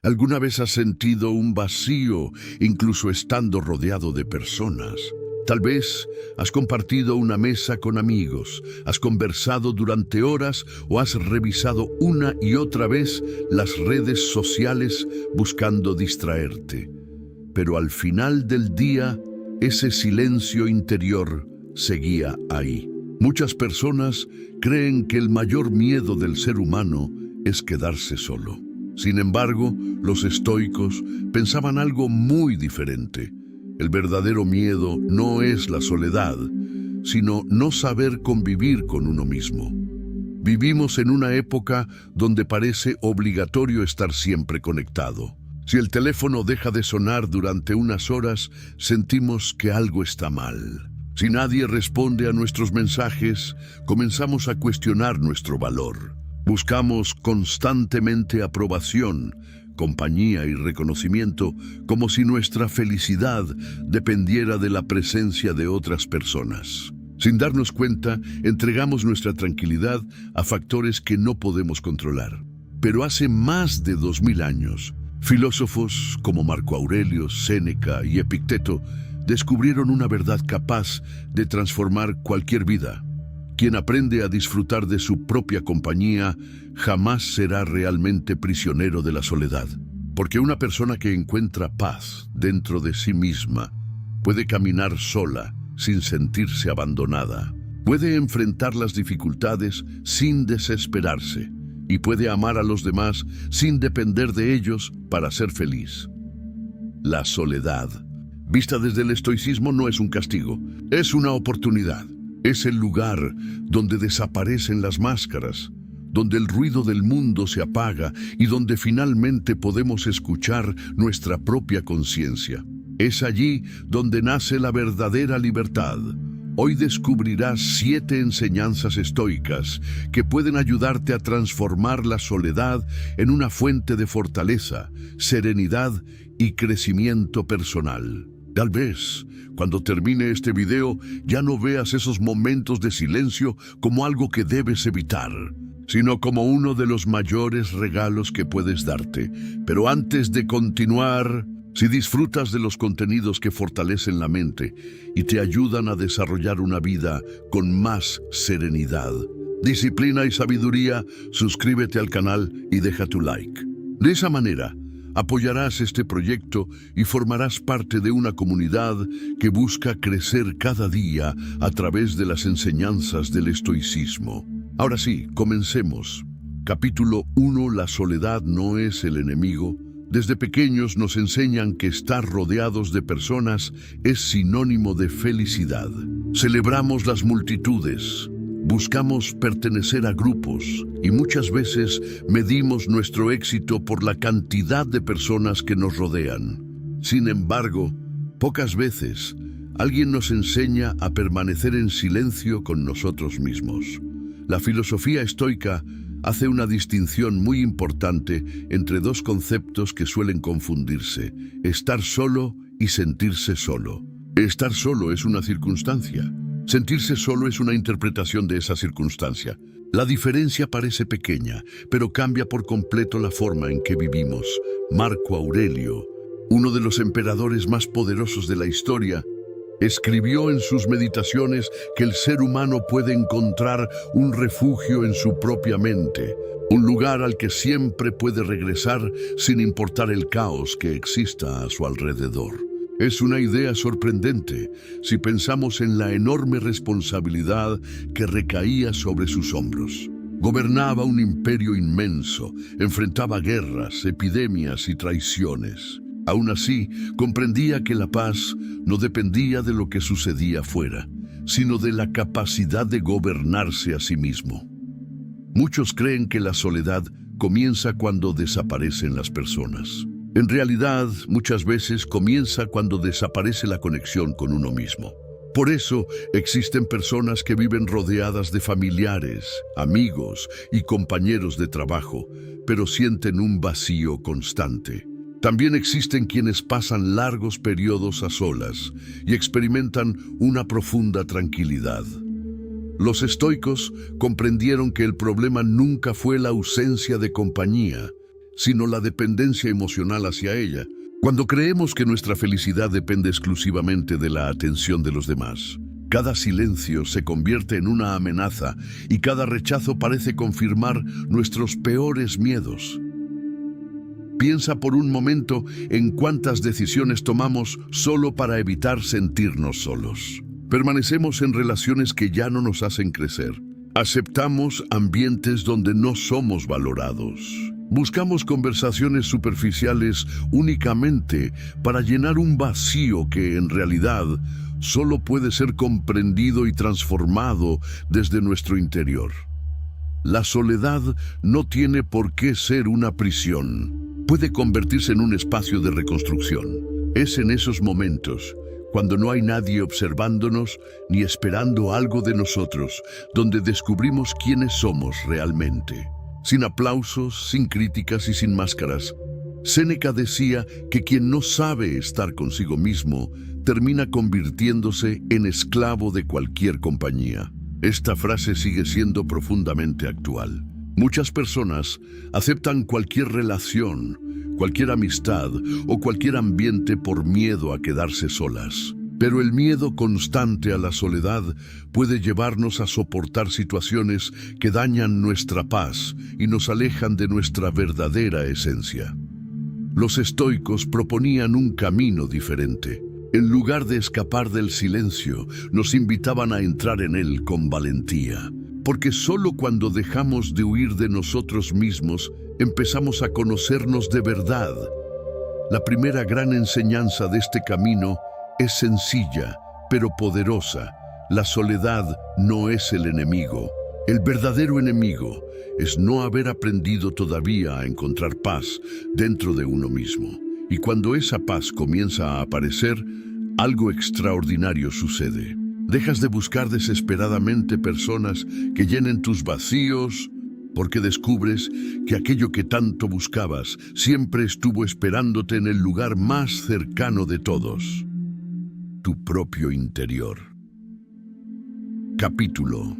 ¿Alguna vez has sentido un vacío, incluso estando rodeado de personas? Tal vez has compartido una mesa con amigos, has conversado durante horas o has revisado una y otra vez las redes sociales buscando distraerte. Pero al final del día, ese silencio interior seguía ahí. Muchas personas creen que el mayor miedo del ser humano es quedarse solo. Sin embargo, los estoicos pensaban algo muy diferente. El verdadero miedo no es la soledad, sino no saber convivir con uno mismo. Vivimos en una época donde parece obligatorio estar siempre conectado. Si el teléfono deja de sonar durante unas horas, sentimos que algo está mal. Si nadie responde a nuestros mensajes, comenzamos a cuestionar nuestro valor. Buscamos constantemente aprobación, compañía y reconocimiento, como si nuestra felicidad dependiera de la presencia de otras personas. Sin darnos cuenta, entregamos nuestra tranquilidad a factores que no podemos controlar. Pero hace más de 2000 años, filósofos como Marco Aurelio, Séneca y Epicteto descubrieron una verdad capaz de transformar cualquier vida. Quien aprende a disfrutar de su propia compañía jamás será realmente prisionero de la soledad. Porque una persona que encuentra paz dentro de sí misma puede caminar sola sin sentirse abandonada. Puede enfrentar las dificultades sin desesperarse y puede amar a los demás sin depender de ellos para ser feliz. La soledad, vista desde el estoicismo, no es un castigo, es una oportunidad. Es el lugar donde desaparecen las máscaras, donde el ruido del mundo se apaga y donde finalmente podemos escuchar nuestra propia conciencia. Es allí donde nace la verdadera libertad. Hoy descubrirás 7 enseñanzas estoicas que pueden ayudarte a transformar la soledad en una fuente de fortaleza, serenidad y crecimiento personal. Tal vez, cuando termine este video, ya no veas esos momentos de silencio como algo que debes evitar, sino como uno de los mayores regalos que puedes darte. Pero antes de continuar, si disfrutas de los contenidos que fortalecen la mente y te ayudan a desarrollar una vida con más serenidad, disciplina y sabiduría, suscríbete al canal y deja tu like. De esa manera, apoyarás este proyecto y formarás parte de una comunidad que busca crecer cada día a través de las enseñanzas del estoicismo. Ahora sí, comencemos. Capítulo 1. La soledad no es el enemigo. Desde pequeños nos enseñan que estar rodeados de personas es sinónimo de felicidad. Celebramos las multitudes. Buscamos pertenecer a grupos y muchas veces medimos nuestro éxito por la cantidad de personas que nos rodean. Sin embargo, pocas veces alguien nos enseña a permanecer en silencio con nosotros mismos. La filosofía estoica hace una distinción muy importante entre dos conceptos que suelen confundirse: estar solo y sentirse solo. Estar solo es una circunstancia. Sentirse solo es una interpretación de esa circunstancia. La diferencia parece pequeña, pero cambia por completo la forma en que vivimos. Marco Aurelio, uno de los emperadores más poderosos de la historia, escribió en sus meditaciones que el ser humano puede encontrar un refugio en su propia mente, un lugar al que siempre puede regresar sin importar el caos que exista a su alrededor. Es una idea sorprendente si pensamos en la enorme responsabilidad que recaía sobre sus hombros. Gobernaba un imperio inmenso, enfrentaba guerras, epidemias y traiciones. Aún así, comprendía que la paz no dependía de lo que sucedía afuera, sino de la capacidad de gobernarse a sí mismo. Muchos creen que la soledad comienza cuando desaparecen las personas. En realidad, muchas veces comienza cuando desaparece la conexión con uno mismo. Por eso, existen personas que viven rodeadas de familiares, amigos y compañeros de trabajo, pero sienten un vacío constante. También existen quienes pasan largos periodos a solas y experimentan una profunda tranquilidad. Los estoicos comprendieron que el problema nunca fue la ausencia de compañía, sino la dependencia emocional hacia ella. Cuando creemos que nuestra felicidad depende exclusivamente de la atención de los demás, cada silencio se convierte en una amenaza y cada rechazo parece confirmar nuestros peores miedos. Piensa por un momento en cuántas decisiones tomamos solo para evitar sentirnos solos. Permanecemos en relaciones que ya no nos hacen crecer. Aceptamos ambientes donde no somos valorados. Buscamos conversaciones superficiales únicamente para llenar un vacío que en realidad solo puede ser comprendido y transformado desde nuestro interior. La soledad no tiene por qué ser una prisión. Puede convertirse en un espacio de reconstrucción. Es en esos momentos, cuando no hay nadie observándonos ni esperando algo de nosotros, donde descubrimos quiénes somos realmente. Sin aplausos, sin críticas y sin máscaras. Séneca decía que quien no sabe estar consigo mismo termina convirtiéndose en esclavo de cualquier compañía. Esta frase sigue siendo profundamente actual. Muchas personas aceptan cualquier relación, cualquier amistad o cualquier ambiente por miedo a quedarse solas. Pero el miedo constante a la soledad puede llevarnos a soportar situaciones que dañan nuestra paz y nos alejan de nuestra verdadera esencia. Los estoicos proponían un camino diferente. En lugar de escapar del silencio, nos invitaban a entrar en él con valentía. Porque solo cuando dejamos de huir de nosotros mismos, empezamos a conocernos de verdad. La primera gran enseñanza de este camino es sencilla, pero poderosa. La soledad no es el enemigo. El verdadero enemigo es no haber aprendido todavía a encontrar paz dentro de uno mismo. Y cuando esa paz comienza a aparecer, algo extraordinario sucede. Dejas de buscar desesperadamente personas que llenen tus vacíos, porque descubres que aquello que tanto buscabas siempre estuvo esperándote en el lugar más cercano de todos. Tu propio interior. Capítulo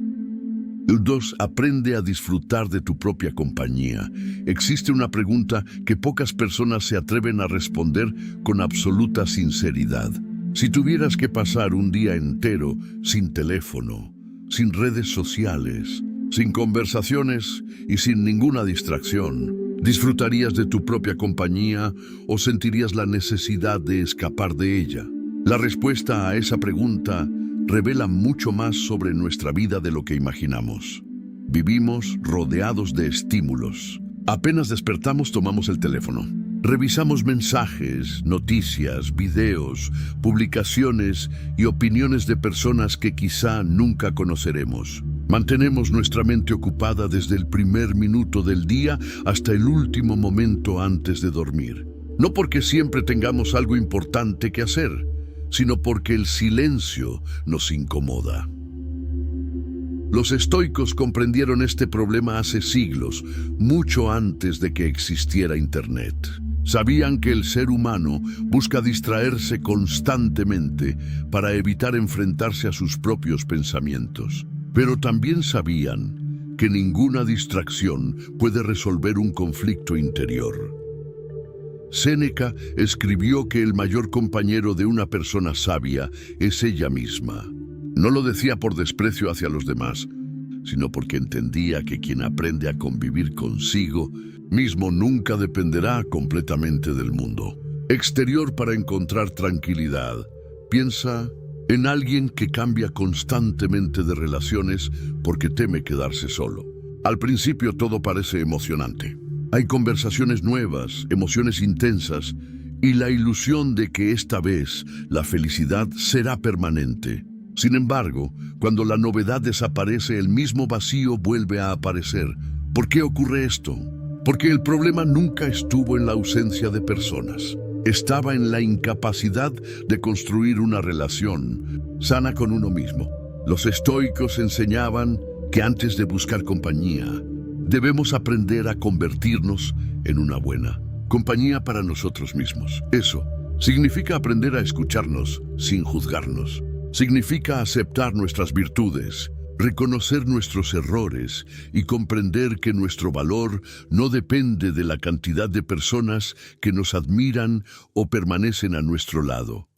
2. Aprende a disfrutar de tu propia compañía. Existe una pregunta que pocas personas se atreven a responder con absoluta sinceridad. Si tuvieras que pasar un día entero sin teléfono, sin redes sociales, sin conversaciones y sin ninguna distracción, ¿disfrutarías de tu propia compañía o sentirías la necesidad de escapar de ella? La respuesta a esa pregunta revela mucho más sobre nuestra vida de lo que imaginamos. Vivimos rodeados de estímulos. Apenas despertamos, tomamos el teléfono. Revisamos mensajes, noticias, videos, publicaciones y opiniones de personas que quizá nunca conoceremos. Mantenemos nuestra mente ocupada desde el primer minuto del día hasta el último momento antes de dormir. No porque siempre tengamos algo importante que hacer, sino porque el silencio nos incomoda. Los estoicos comprendieron este problema hace siglos, mucho antes de que existiera Internet. Sabían que el ser humano busca distraerse constantemente para evitar enfrentarse a sus propios pensamientos. Pero también sabían que ninguna distracción puede resolver un conflicto interior. Séneca escribió que el mayor compañero de una persona sabia es ella misma. No lo decía por desprecio hacia los demás, sino porque entendía que quien aprende a convivir consigo mismo nunca dependerá completamente del mundo exterior para encontrar tranquilidad. Piensa en alguien que cambia constantemente de relaciones porque teme quedarse solo. Al principio todo parece emocionante. Hay conversaciones nuevas, emociones intensas y la ilusión de que esta vez la felicidad será permanente. Sin embargo, cuando la novedad desaparece, el mismo vacío vuelve a aparecer. ¿Por qué ocurre esto? Porque el problema nunca estuvo en la ausencia de personas. Estaba en la incapacidad de construir una relación sana con uno mismo. Los estoicos enseñaban que antes de buscar compañía, debemos aprender a convertirnos en una buena compañía para nosotros mismos. Eso significa aprender a escucharnos sin juzgarnos. Significa aceptar nuestras virtudes, reconocer nuestros errores y comprender que nuestro valor no depende de la cantidad de personas que nos admiran o permanecen a nuestro lado.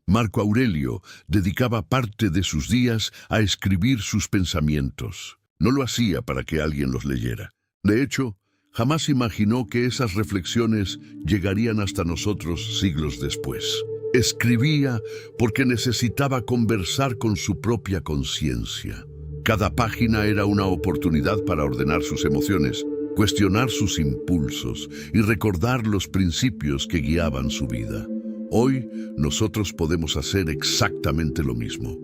Marco Aurelio dedicaba parte de sus días a escribir sus pensamientos. No lo hacía para que alguien los leyera. De hecho, jamás imaginó que esas reflexiones llegarían hasta nosotros siglos después. Escribía porque necesitaba conversar con su propia conciencia. Cada página era una oportunidad para ordenar sus emociones, cuestionar sus impulsos y recordar los principios que guiaban su vida. Hoy nosotros podemos hacer exactamente lo mismo.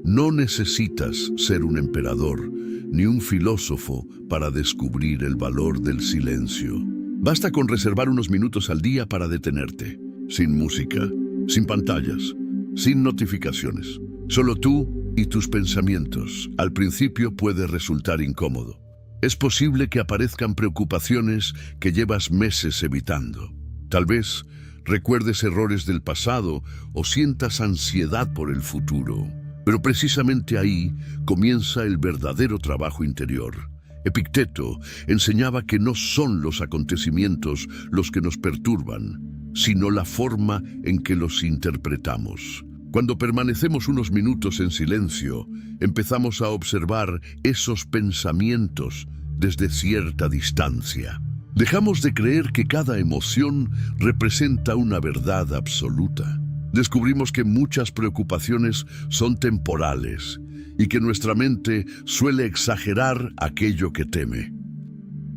No necesitas ser un emperador ni un filósofo para descubrir el valor del silencio. Basta con reservar unos minutos al día para detenerte, sin música, sin pantallas, sin notificaciones. Solo tú y tus pensamientos. Al principio puede resultar incómodo. Es posible que aparezcan preocupaciones que llevas meses evitando. Tal vez recuerdes errores del pasado o sientas ansiedad por el futuro. Pero precisamente ahí comienza el verdadero trabajo interior. Epicteto enseñaba que no son los acontecimientos los que nos perturban, sino la forma en que los interpretamos. Cuando permanecemos unos minutos en silencio, empezamos a observar esos pensamientos desde cierta distancia. Dejamos de creer que cada emoción representa una verdad absoluta. Descubrimos que muchas preocupaciones son temporales y que nuestra mente suele exagerar aquello que teme.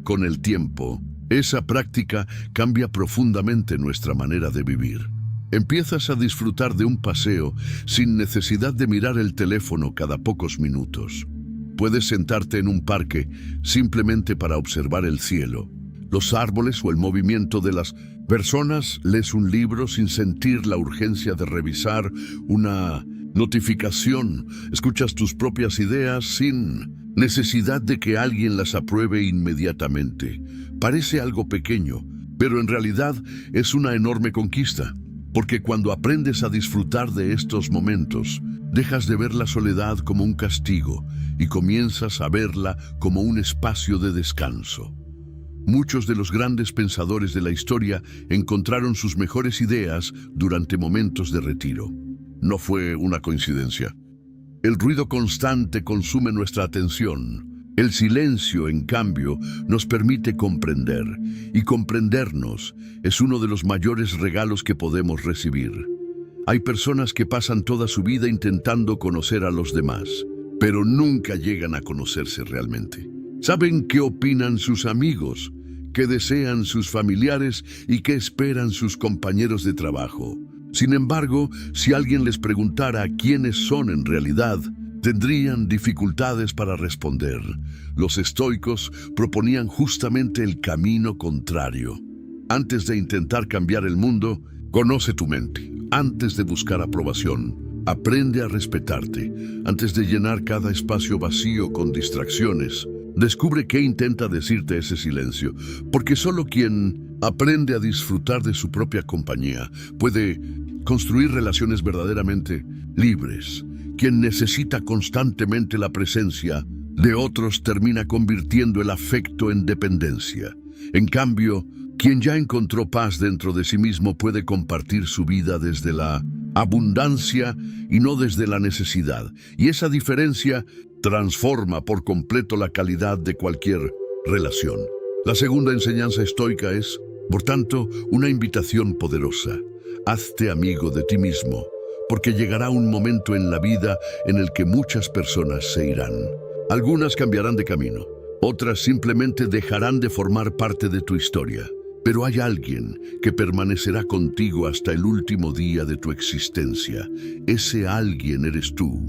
Con el tiempo, esa práctica cambia profundamente nuestra manera de vivir. Empiezas a disfrutar de un paseo sin necesidad de mirar el teléfono cada pocos minutos. Puedes sentarte en un parque simplemente para observar el cielo, los árboles o el movimiento de las personas. Lees un libro sin sentir la urgencia de revisar una notificación. Escuchas tus propias ideas sin necesidad de que alguien las apruebe inmediatamente. Parece algo pequeño, pero en realidad es una enorme conquista, porque cuando aprendes a disfrutar de estos momentos, dejas de ver la soledad como un castigo y comienzas a verla como un espacio de descanso. Muchos de los grandes pensadores de la historia encontraron sus mejores ideas durante momentos de retiro. No fue una coincidencia. El ruido constante consume nuestra atención. El silencio, en cambio, nos permite comprender, y comprendernos es uno de los mayores regalos que podemos recibir. Hay personas que pasan toda su vida intentando conocer a los demás, pero nunca llegan a conocerse realmente. Saben qué opinan sus amigos, qué desean sus familiares y qué esperan sus compañeros de trabajo. Sin embargo, si alguien les preguntara quiénes son en realidad, tendrían dificultades para responder. Los estoicos proponían justamente el camino contrario. Antes de intentar cambiar el mundo, conoce tu mente. Antes de buscar aprobación, aprende a respetarte. Antes de llenar cada espacio vacío con distracciones, descubre qué intenta decirte ese silencio, porque solo quien aprende a disfrutar de su propia compañía puede construir relaciones verdaderamente libres. Quien necesita constantemente la presencia de otros termina convirtiendo el afecto en dependencia. En cambio, quien ya encontró paz dentro de sí mismo puede compartir su vida desde la abundancia y no desde la necesidad. Y esa diferencia transforma por completo la calidad de cualquier relación. La segunda enseñanza estoica es, por tanto, una invitación poderosa. Hazte amigo de ti mismo, porque llegará un momento en la vida en el que muchas personas se irán. Algunas cambiarán de camino, otras simplemente dejarán de formar parte de tu historia. Pero hay alguien que permanecerá contigo hasta el último día de tu existencia. Ese alguien eres tú.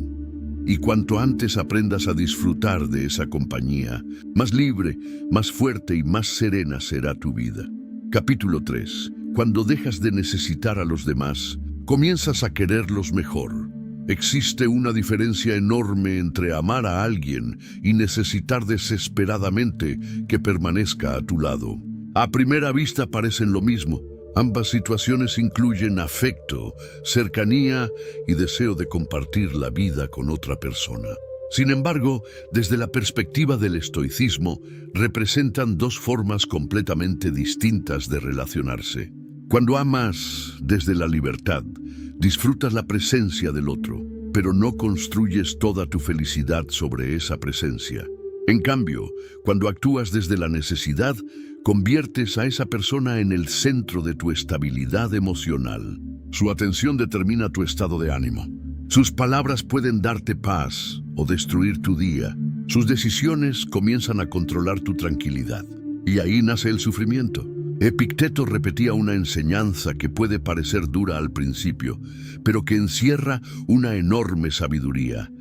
Y cuanto antes aprendas a disfrutar de esa compañía, más libre, más fuerte y más serena será tu vida. Capítulo 3. Cuando dejas de necesitar a los demás, comienzas a quererlos mejor. Existe una diferencia enorme entre amar a alguien y necesitar desesperadamente que permanezca a tu lado. A primera vista parecen lo mismo. Ambas situaciones incluyen afecto, cercanía y deseo de compartir la vida con otra persona. Sin embargo, desde la perspectiva del estoicismo, representan dos formas completamente distintas de relacionarse. Cuando amas desde la libertad, disfrutas la presencia del otro, pero no construyes toda tu felicidad sobre esa presencia. En cambio, cuando actúas desde la necesidad, conviertes a esa persona en el centro de tu estabilidad emocional. Su atención determina tu estado de ánimo. Sus palabras pueden darte paz o destruir tu día. Sus decisiones comienzan a controlar tu tranquilidad. Y ahí nace el sufrimiento. Epicteto repetía una enseñanza que puede parecer dura al principio, pero que encierra una enorme sabiduría.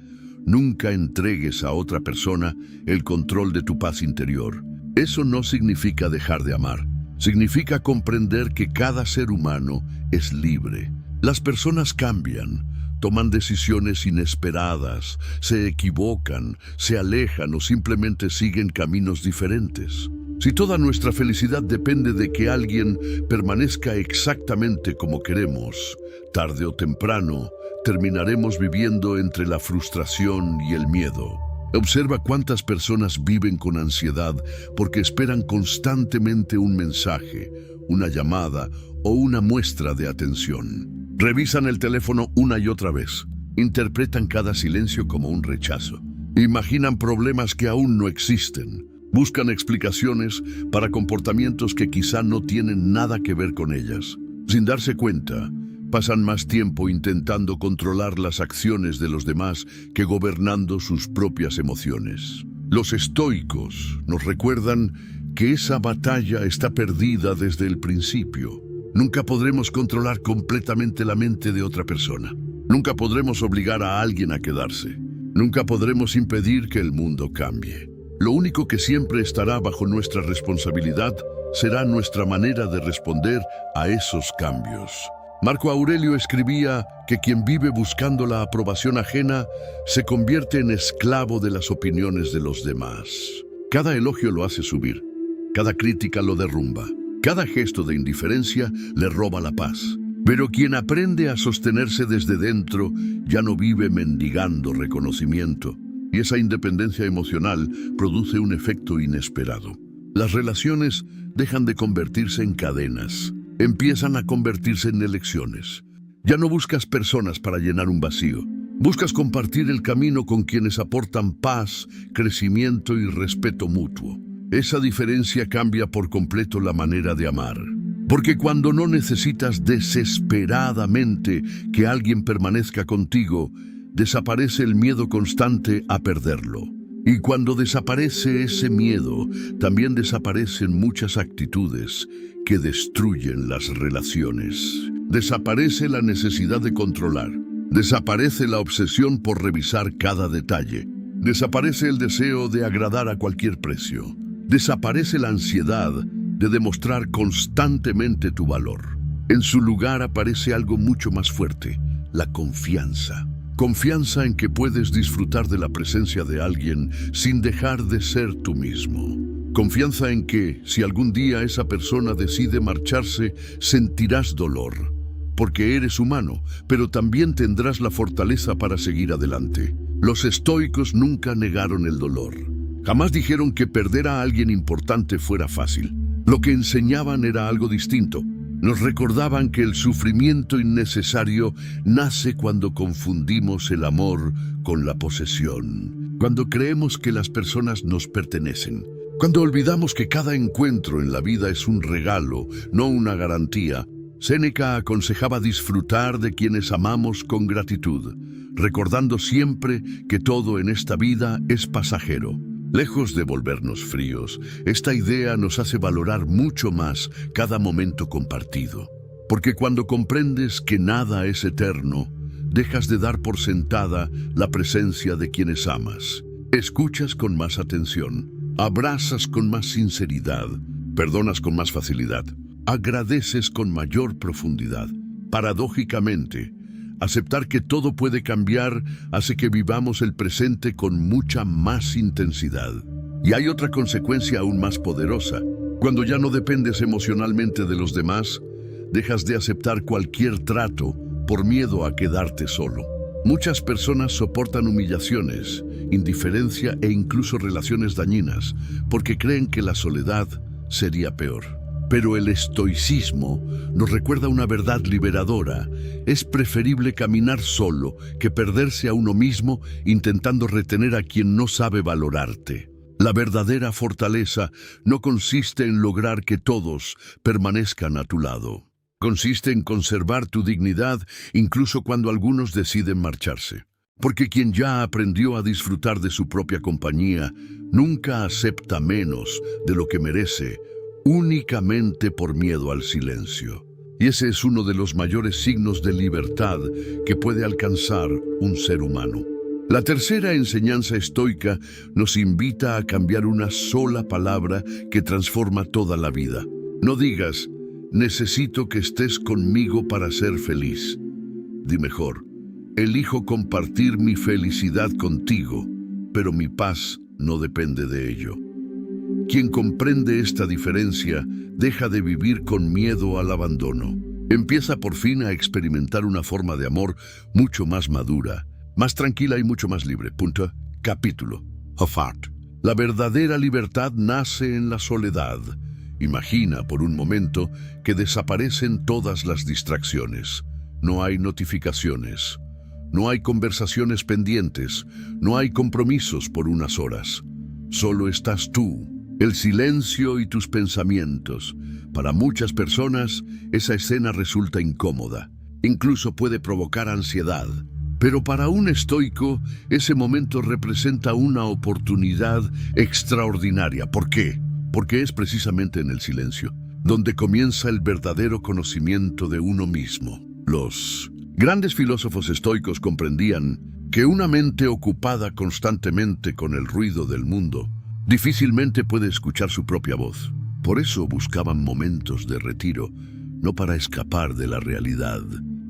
Nunca entregues a otra persona el control de tu paz interior. Eso no significa dejar de amar. Significa comprender que cada ser humano es libre. Las personas cambian, toman decisiones inesperadas, se equivocan, se alejan o simplemente siguen caminos diferentes. Si toda nuestra felicidad depende de que alguien permanezca exactamente como queremos, tarde o temprano, terminaremos viviendo entre la frustración y el miedo. Observa cuántas personas viven con ansiedad porque esperan constantemente un mensaje, una llamada o una muestra de atención. Revisan el teléfono una y otra vez. Interpretan cada silencio como un rechazo. Imaginan problemas que aún no existen. Buscan explicaciones para comportamientos que quizá no tienen nada que ver con ellas. Sin darse cuenta, pasan más tiempo intentando controlar las acciones de los demás que gobernando sus propias emociones. Los estoicos nos recuerdan que esa batalla está perdida desde el principio. Nunca podremos controlar completamente la mente de otra persona. Nunca podremos obligar a alguien a quedarse. Nunca podremos impedir que el mundo cambie. Lo único que siempre estará bajo nuestra responsabilidad será nuestra manera de responder a esos cambios. Marco Aurelio escribía que quien vive buscando la aprobación ajena se convierte en esclavo de las opiniones de los demás. Cada elogio lo hace subir, cada crítica lo derrumba, cada gesto de indiferencia le roba la paz. Pero quien aprende a sostenerse desde dentro ya no vive mendigando reconocimiento, y esa independencia emocional produce un efecto inesperado. Las relaciones dejan de convertirse en cadenas. Empiezan a convertirse en elecciones. Ya no buscas personas para llenar un vacío. Buscas compartir el camino con quienes aportan paz, crecimiento y respeto mutuo. Esa diferencia cambia por completo la manera de amar. Porque cuando no necesitas desesperadamente que alguien permanezca contigo, desaparece el miedo constante a perderlo. Y cuando desaparece ese miedo, también desaparecen muchas actitudes que destruyen las relaciones. Desaparece la necesidad de controlar. Desaparece la obsesión por revisar cada detalle. Desaparece el deseo de agradar a cualquier precio. Desaparece la ansiedad de demostrar constantemente tu valor. En su lugar aparece algo mucho más fuerte, la confianza. Confianza en que puedes disfrutar de la presencia de alguien sin dejar de ser tú mismo. Confianza en que, si algún día esa persona decide marcharse, sentirás dolor, porque eres humano, pero también tendrás la fortaleza para seguir adelante. Los estoicos nunca negaron el dolor. Jamás dijeron que perder a alguien importante fuera fácil. Lo que enseñaban era algo distinto. Nos recordaban que el sufrimiento innecesario nace cuando confundimos el amor con la posesión, cuando creemos que las personas nos pertenecen, cuando olvidamos que cada encuentro en la vida es un regalo, no una garantía. Séneca aconsejaba disfrutar de quienes amamos con gratitud, recordando siempre que todo en esta vida es pasajero. Lejos de volvernos fríos, esta idea nos hace valorar mucho más cada momento compartido. Porque cuando comprendes que nada es eterno, dejas de dar por sentada la presencia de quienes amas. Escuchas con más atención, abrazas con más sinceridad, perdonas con más facilidad, agradeces con mayor profundidad. Paradójicamente, aceptar que todo puede cambiar hace que vivamos el presente con mucha más intensidad. Y hay otra consecuencia aún más poderosa. Cuando ya no dependes emocionalmente de los demás, dejas de aceptar cualquier trato por miedo a quedarte solo. Muchas personas soportan humillaciones indiferencia e incluso relaciones dañinas, porque creen que la soledad sería peor. Pero el estoicismo nos recuerda una verdad liberadora. Es preferible caminar solo que perderse a uno mismo intentando retener a quien no sabe valorarte. La verdadera fortaleza no consiste en lograr que todos permanezcan a tu lado. Consiste en conservar tu dignidad incluso cuando algunos deciden marcharse. Porque quien ya aprendió a disfrutar de su propia compañía nunca acepta menos de lo que merece, únicamente por miedo al silencio. Y ese es uno de los mayores signos de libertad que puede alcanzar un ser humano. La tercera enseñanza estoica nos invita a cambiar una sola palabra que transforma toda la vida. No digas, necesito que estés conmigo para ser feliz. Di mejor, elijo compartir mi felicidad contigo, pero mi paz no depende de ello. Quien comprende esta diferencia deja de vivir con miedo al abandono. Empieza por fin a experimentar una forma de amor mucho más madura, más tranquila y mucho más libre. Capítulo. Hofart. La verdadera libertad nace en la soledad. Imagina por un momento que desaparecen todas las distracciones. No hay notificaciones. No hay conversaciones pendientes. No hay compromisos por unas horas. Solo estás tú, el silencio y tus pensamientos. Para muchas personas, esa escena resulta incómoda. Incluso puede provocar ansiedad. Pero para un estoico, ese momento representa una oportunidad extraordinaria. ¿Por qué? Porque es precisamente en el silencio donde comienza el verdadero conocimiento de uno mismo. Los grandes filósofos estoicos comprendían que una mente ocupada constantemente con el ruido del mundo difícilmente puede escuchar su propia voz. Por eso buscaban momentos de retiro, no para escapar de la realidad,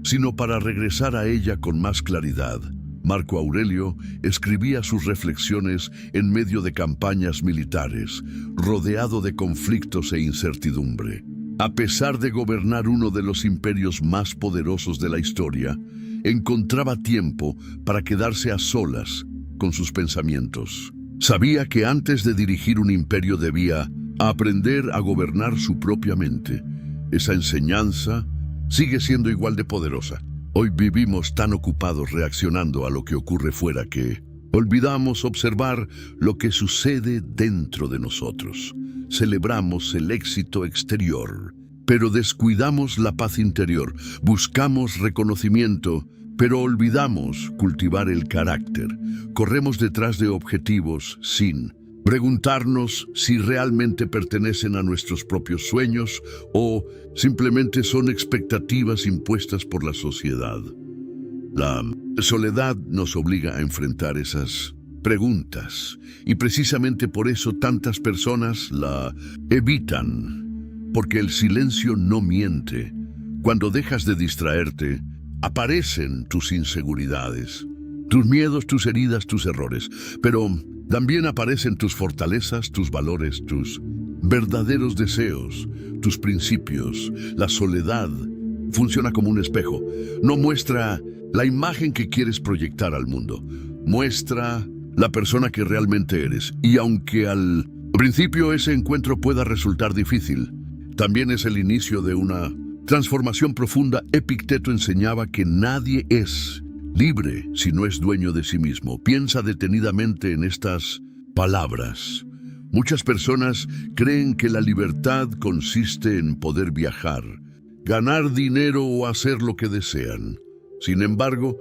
sino para regresar a ella con más claridad. Marco Aurelio escribía sus reflexiones en medio de campañas militares, rodeado de conflictos e incertidumbre. A pesar de gobernar uno de los imperios más poderosos de la historia, encontraba tiempo para quedarse a solas con sus pensamientos. Sabía que antes de dirigir un imperio debía aprender a gobernar su propia mente. Esa enseñanza sigue siendo igual de poderosa. Hoy vivimos tan ocupados reaccionando a lo que ocurre fuera que olvidamos observar lo que sucede dentro de nosotros. Celebramos el éxito exterior, pero descuidamos la paz interior. Buscamos reconocimiento, pero olvidamos cultivar el carácter. Corremos detrás de objetivos sin preguntarnos si realmente pertenecen a nuestros propios sueños o simplemente son expectativas impuestas por la sociedad. La soledad nos obliga a enfrentar esas preguntas y precisamente por eso tantas personas la evitan, porque el silencio no miente. Cuando dejas de distraerte, aparecen tus inseguridades, tus miedos, tus heridas, tus errores, pero también aparecen tus fortalezas, tus valores, tus verdaderos deseos, tus principios. La soledad funciona como un espejo. No muestra la imagen que quieres proyectar al mundo. Muestra la persona que realmente eres. Y aunque al principio ese encuentro pueda resultar difícil, también es el inicio de una transformación profunda. Epicteto enseñaba que nadie es libre si no es dueño de sí mismo. Piensa detenidamente en estas palabras. Muchas personas creen que la libertad consiste en poder viajar, ganar dinero o hacer lo que desean. Sin embargo,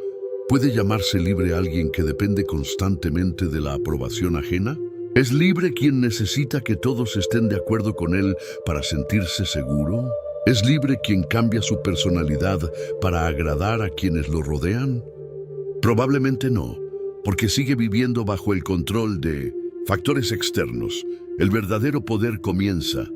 ¿puede llamarse libre alguien que depende constantemente de la aprobación ajena? ¿Es libre quien necesita que todos estén de acuerdo con él para sentirse seguro? ¿Es libre quien cambia su personalidad para agradar a quienes lo rodean? Probablemente no, porque sigue viviendo bajo el control de factores externos. El verdadero poder comienza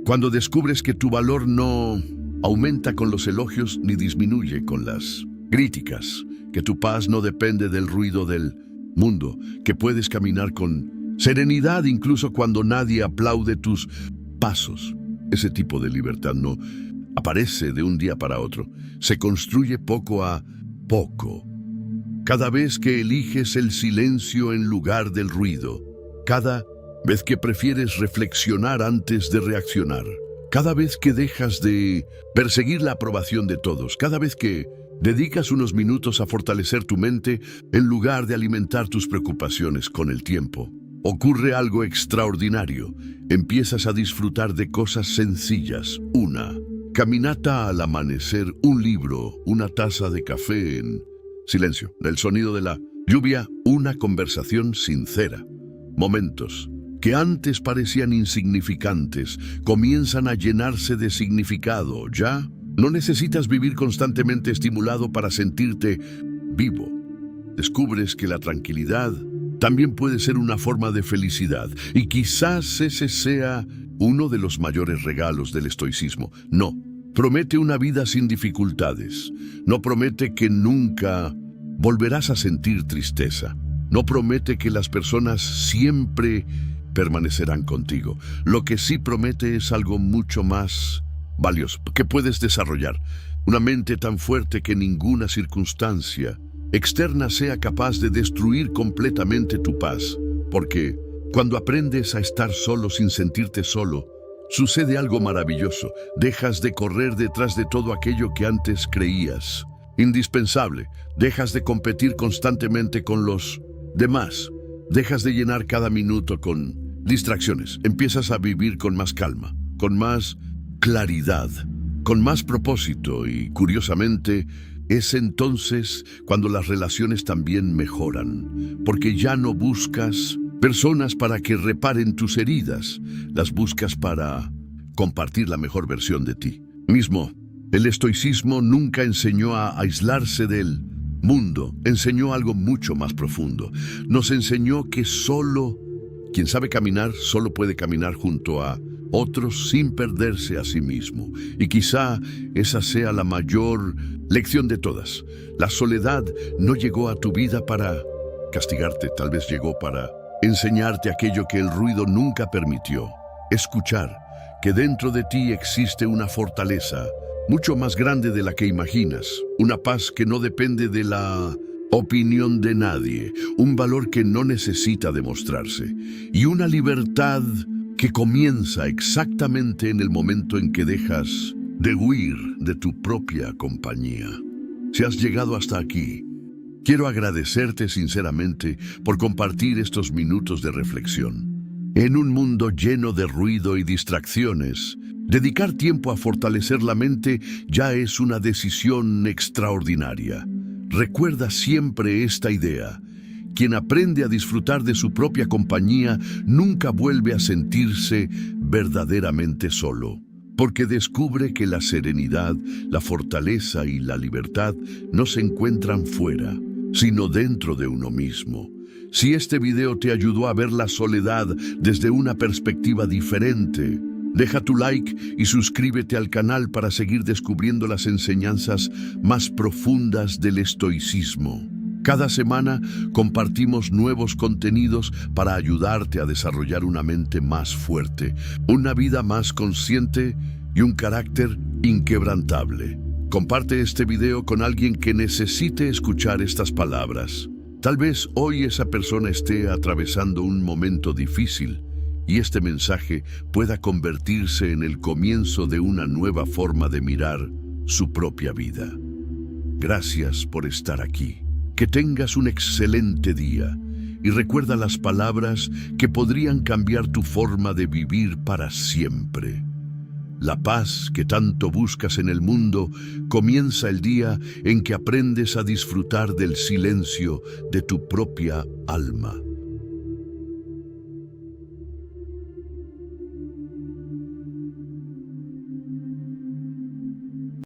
cuando descubres que tu valor no aumenta con los elogios ni disminuye con las críticas, que tu paz no depende del ruido del mundo, que puedes caminar con serenidad incluso cuando nadie aplaude tus pasos. Ese tipo de libertad no aparece de un día para otro, se construye poco a poco. cada vez que eliges el silencio en lugar del ruido, cada vez que prefieres reflexionar antes de reaccionar, cada vez que dejas de perseguir la aprobación de todos, cada vez que dedicas unos minutos a fortalecer tu mente en lugar de alimentar tus preocupaciones con el tiempo, ocurre algo extraordinario. Empiezas a disfrutar de cosas sencillas. Una caminata al amanecer, un libro, una taza de café en silencio, el sonido de la lluvia, una conversación sincera. Momentos que antes parecían insignificantes comienzan a llenarse de significado. Ya no necesitas vivir constantemente estimulado para sentirte vivo. Descubres que la tranquilidad también puede ser una forma de felicidad, y quizás ese sea uno de los mayores regalos del estoicismo. No promete una vida sin dificultades, no promete que nunca volverás a sentir tristeza, no promete que las personas siempre permanecerán contigo. Lo que sí promete es algo mucho más valioso, que puedes desarrollar una mente tan fuerte que ninguna circunstancia externa sea capaz de destruir completamente tu paz, porque cuando aprendes a estar solo sin sentirte solo, sucede algo maravilloso. Dejas de correr detrás de todo aquello que antes creías indispensable, dejas de competir constantemente con los demás, dejas de llenar cada minuto con distracciones, empiezas a vivir con más calma, con más claridad, con más propósito, y curiosamente es entonces cuando las relaciones también mejoran, porque ya no buscas personas para que reparen tus heridas, las buscas para compartir la mejor versión de ti mismo. El estoicismo nunca enseñó a aislarse del mundo, enseñó algo mucho más profundo. Nos enseñó que solo quien sabe caminar solo puede caminar junto a otros sin perderse a sí mismo. Y quizá esa sea la mayor lección de todas. La soledad no llegó a tu vida para castigarte, tal vez llegó para enseñarte aquello que el ruido nunca permitió. Escuchar que dentro de ti existe una fortaleza mucho más grande de la que imaginas, una paz que no depende de la opinión de nadie, un valor que no necesita demostrarse, y una libertad que comienza exactamente en el momento en que dejas de huir de tu propia compañía. Si has llegado hasta aquí, quiero agradecerte sinceramente por compartir estos minutos de reflexión. En un mundo lleno de ruido y distracciones, dedicar tiempo a fortalecer la mente ya es una decisión extraordinaria. Recuerda siempre esta idea: quien aprende a disfrutar de su propia compañía nunca vuelve a sentirse verdaderamente solo, porque descubre que la serenidad, la fortaleza y la libertad no se encuentran fuera, sino dentro de uno mismo. Si este video te ayudó a ver la soledad desde una perspectiva diferente, deja tu like y suscríbete al canal para seguir descubriendo las enseñanzas más profundas del estoicismo. Cada semana compartimos nuevos contenidos para ayudarte a desarrollar una mente más fuerte, una vida más consciente y un carácter inquebrantable. Comparte este video con alguien que necesite escuchar estas palabras. Tal vez hoy esa persona esté atravesando un momento difícil y este mensaje pueda convertirse en el comienzo de una nueva forma de mirar su propia vida. Gracias por estar aquí. Que tengas un excelente día y recuerda las palabras que podrían cambiar tu forma de vivir para siempre. La paz que tanto buscas en el mundo comienza el día en que aprendes a disfrutar del silencio de tu propia alma.